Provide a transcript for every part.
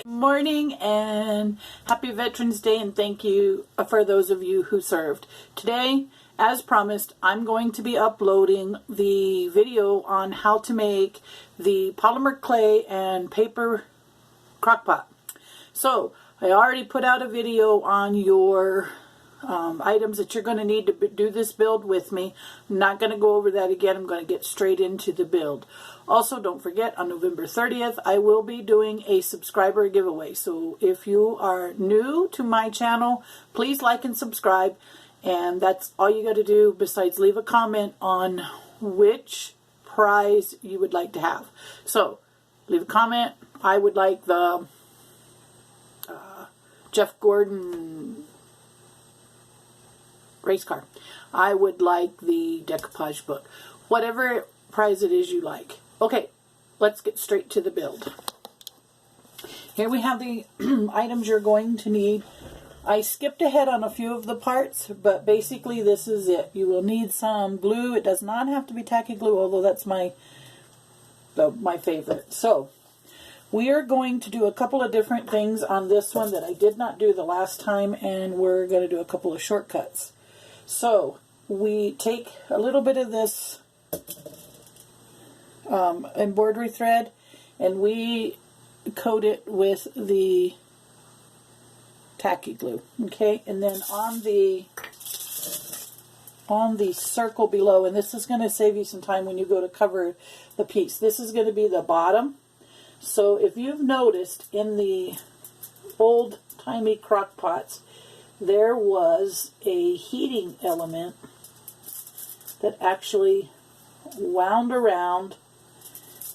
Morning and happy Veterans Day, and thank you for those of you who served. Today, as promised, I'm going to be uploading the video on how to make the polymer clay and paper crockpot. So, I already put out a video on your items that you're going to need to do this build with me. I'm not going to go over that again. I'm going to get straight into the build. Also, don't forget, on November 30th, I will be doing a subscriber giveaway. So if you are new to my channel, please like and subscribe. And that's all you got to do, besides leave a comment on which prize you would like to have. So, leave a comment. I would like the Jeff Gordon race car. I would like the decoupage book. Whatever prize it is you like. Okay, let's get straight to the build. Here we have the items you're going to need. I skipped ahead on a few of the parts, but basically this is it. You will need some glue. It does not have to be tacky glue, although that's my favorite. So, we are going to do a couple of different things on this one that I did not do the last time, and we're going to do a couple of shortcuts. So, we take a little bit of this embroidery thread, and we coat it with the tacky glue. Okay, and then on the circle below, and this is going to save you some time when you go to cover the piece. This is going to be the bottom. So if you've noticed in the old-timey crock pots, there was a heating element that actually wound around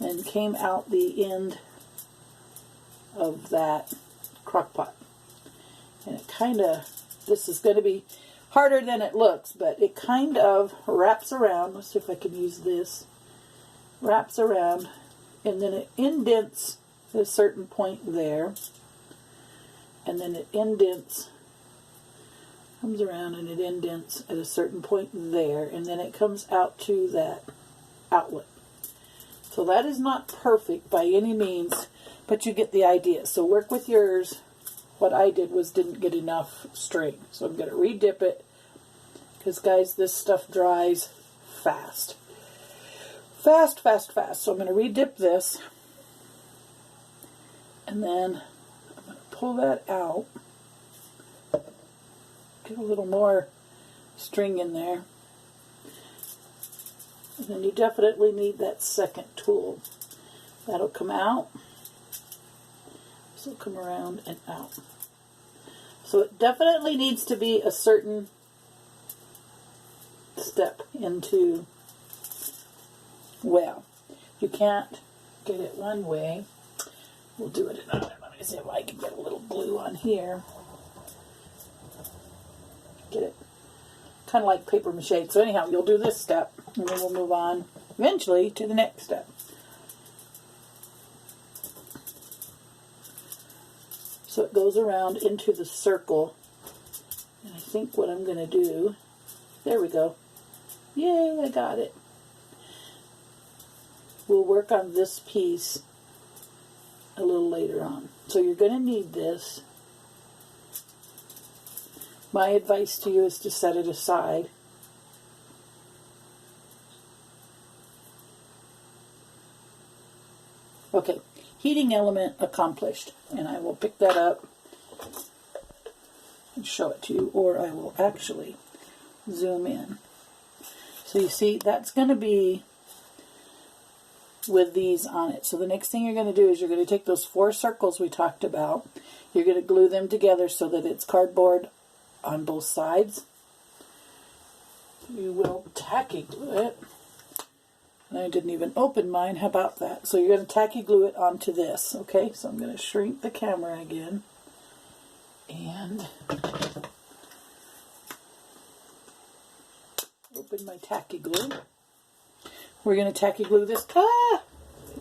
and came out the end of that crock pot. And it kind of, this is going to be harder than it looks, but it kind of wraps around. Let's see if I can use this. Wraps around, and then it indents at a certain point there. And then it indents, comes around and it indents at a certain point there, and then it comes out to that outlet. So that is not perfect by any means, but you get the idea. So work with yours. What I did was didn't get enough string, so I'm going to re-dip it, because guys, this stuff dries fast. Fast, fast, fast. So I'm going to re-dip this, and then I'm going to pull that out. Get a little more string in there. And then you definitely need that second tool. That'll come out. This will come around and out. So it definitely needs to be a certain step into, well, you can't get it one way. We'll do it another. Let me see if I can get a little glue on here. Get it kind of like paper mache. So anyhow, you'll do this step, and then we'll move on eventually to the next step. So it goes around into the circle, and I think what I'm going to do, there we go. Yay, I got it. We'll work on this piece a little later on. So you're going to need this. My advice to you is to set it aside. Okay, heating element accomplished. And I will pick that up and show it to you, or I will actually zoom in. So you see, that's going to be with these on it. So the next thing you're going to do is you're going to take those 4 circles we talked about. You're going to glue them together so that it's cardboard on both sides. You will tacky glue it. And I didn't even open mine. How about that? So you're going to tacky glue it onto this. Okay, so I'm going to shrink the camera again. And open my tacky glue. We're going to tacky glue this.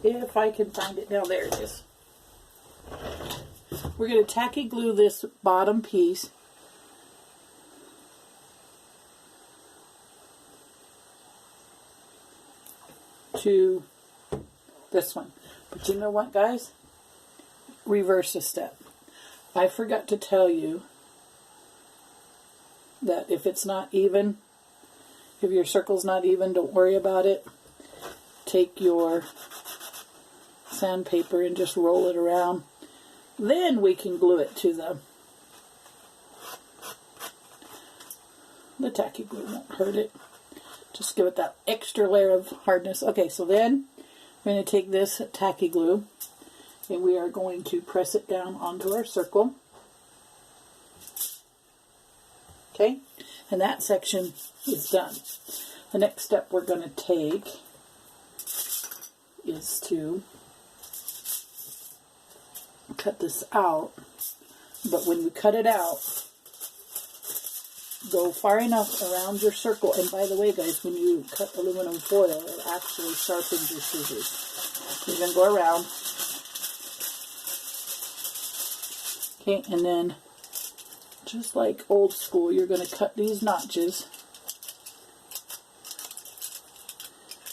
If I can find it. Now there it is. We're going to tacky glue this bottom piece to this one. But you know what, guys? reverse a step. I forgot to tell you that if it's not even, if your circle's not even, don't worry about it. Take your sandpaper and just roll it around. Then we can glue it to the tacky glue. Won't hurt it. Just give it that extra layer of hardness. Okay, so then we're going to take this tacky glue and we are going to press it down onto our circle. Okay, and that section is done. The next step we're going to take is to cut this out, but when you cut it out, go far enough around your circle. And by the way, guys, when you cut aluminum foil, it actually sharpens your scissors. You're going to go around. Okay, and then just like old school, you're going to cut these notches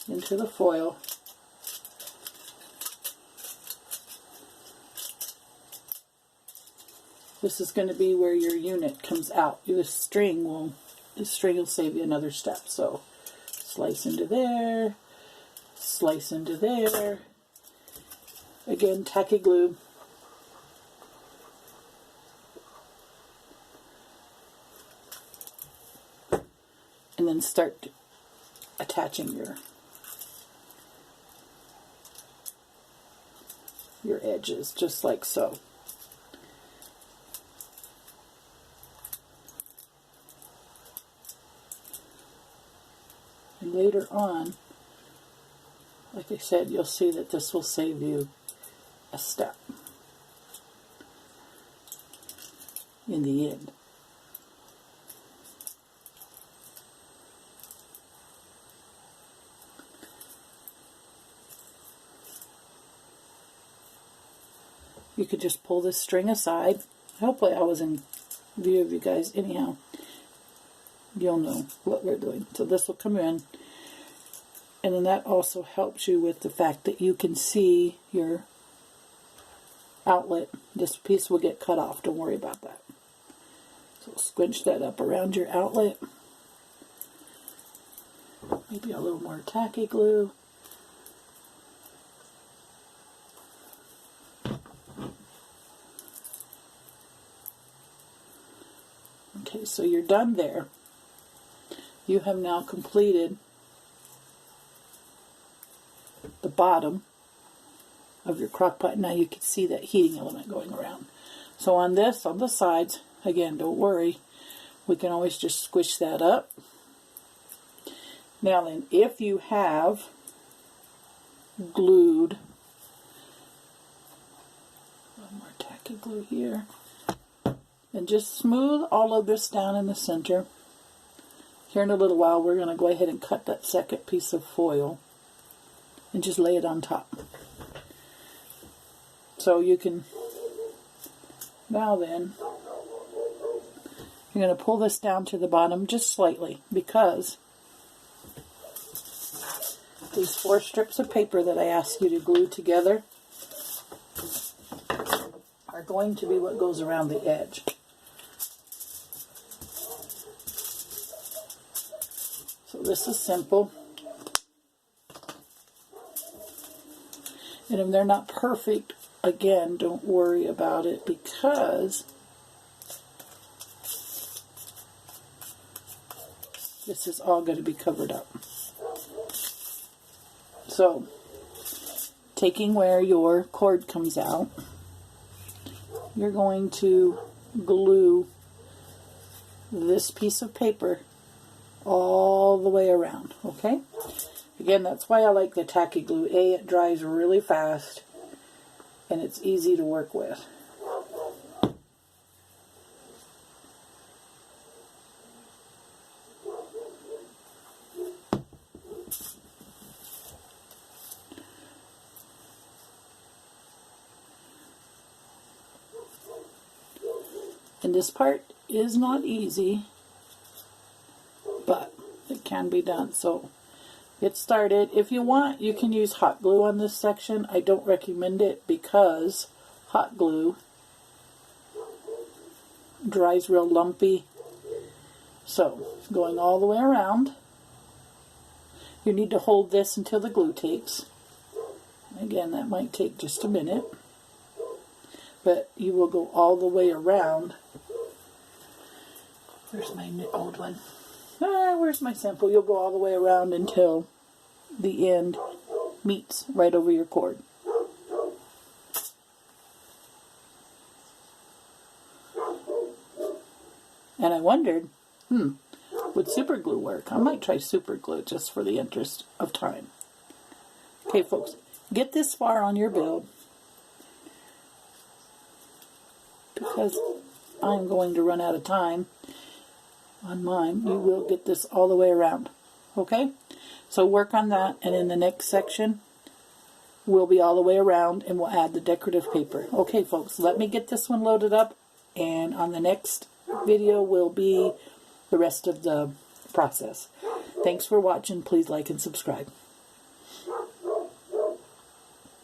into the foil. This is going to be where your unit comes out. This string will save you another step. So slice into there, slice into there. Again, tacky glue. And then start attaching your edges, just like so. And later on, like I said, you'll see that this will save you a step in the end. You could just pull this string aside. Hopefully I was in view of you guys. Anyhow, you'll know what we're doing. So this will come in. And then that also helps you with the fact that you can see your outlet. This piece will get cut off. Don't worry about that. So squinch that up around your outlet. Maybe a little more tacky glue. Okay, so you're done there. You have now completed the bottom of your crock pot. Now you can see that heating element going around. So on this, on the sides, again, don't worry. We can always just squish that up. Now then, if you have glued, one more tacky glue here, and just smooth all of this down in the center. Here in a little while, we're going to go ahead and cut that second piece of foil and just lay it on top. So you can, now then, you're going to pull this down to the bottom just slightly, because these 4 strips of paper that I asked you to glue together are going to be what goes around the edge. So this is simple. And if they're not perfect, again, don't worry about it, because this is all going to be covered up. So, taking where your cord comes out, you're going to glue this piece of paper all the way around, okay? Again, that's why I like the tacky glue. A, it dries really fast, and it's easy to work with. And this part is not easy, but it can be done. So get started. If you want, you can use hot glue on this section. I don't recommend it because hot glue. Dries real lumpy. So, going all the way around. You need to hold this until the glue takes. Again, that might take just a minute. But you will go all the way around. Where's my old one? Where's my sample? You'll go all the way around until the end meets right over your cord. And I wondered, would super glue work? I might try super glue just for the interest of time. Okay, folks, get this far on your build because I'm going to run out of time on mine. You will get this all the way around. Okay? So work on that, and in the next section, we'll be all the way around, and we'll add the decorative paper. Okay, folks, let me get this one loaded up, and on the next video will be the rest of the process. Thanks for watching. Please like and subscribe.